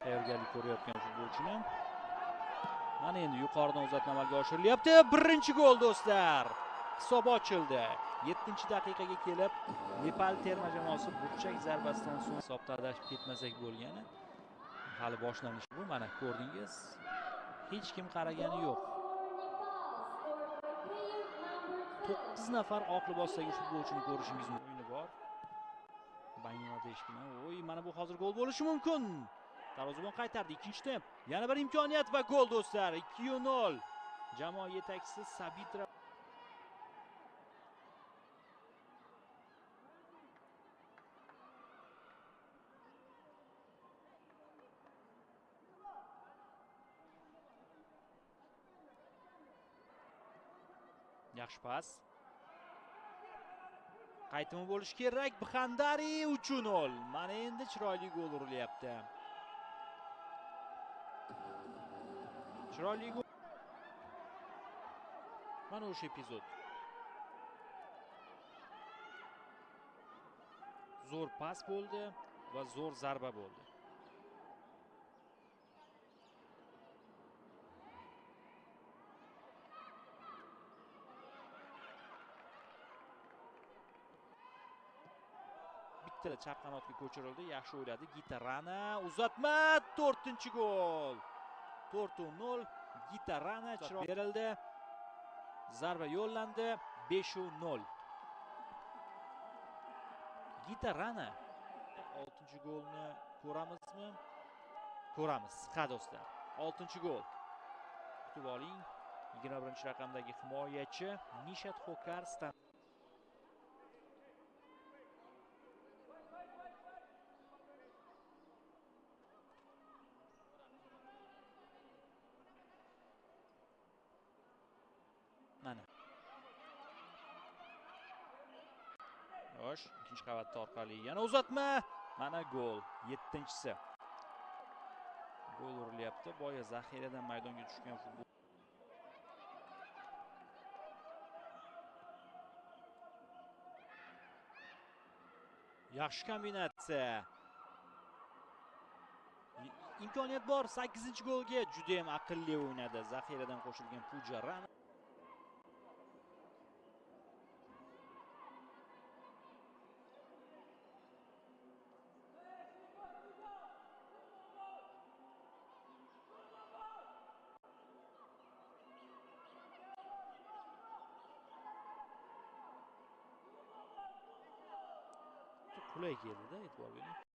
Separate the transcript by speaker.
Speaker 1: Tayyorgarlik ko'rayotgan futbolchini. Mana endi yuqoridan uzatma amalga oshirilyapti. Birinchi gol do'stlar. Hisob ochildi. 7-daqiqaga kelib Nepal terma jamoasi burchak zarbasidan so'ng hisobda adashib ketmasak bo'lgani. Hali boshlanish bu. Mana ko'rdingiz. Hech kim qaragani yo'q. 9 nafar oq libosdagi futbolchini ko'rishingiz mumkin bor. Bangladesh bilan. Oy, mana bu hozir gol bo'lishi mumkin. Darvozabon qaytardi. Ikkinchi temp. Yana bir imkoniyat va gol do'stlar. 2-0. Jamoa yetakchisi Sabitra yaxshi pas. Qaytimi bo'lishi kerak. Bxandari 3-0. Mana endi chiroyli gol urilyapti. Chiroyli gol. Mana o'sha epizod. Zo'r pas bo'ldi va zo'r zarba bo'ldi. Bitta chap qanotga ko'chirildi, yaxshi o'yladi. Gitarana uzatma, 4-gol. 4-0. Gitarana chiroq berildi. Zarba yo'llandi. 5-0. Gitarana 6-golni ko'ramizmi? Ko'ramiz. Ha do'stlar. 6-gol. Kutib oling. 21-raqamdagi himoyachi Nishat Xokarsdan mana. Yosh, ikkinchi qavat orqali yana uzatma. Mana gol. 7-si. Gol urilyapti. Boya zaxiradan maydonga tushgan futbol. Yaxshi kombinatsiya. Imkoniyat bor. 8-golga juda ham aqlli o'ynadi. Zaxiradan qo'shilgan Pujaran. Qulay keldi-da, e'tibor bering.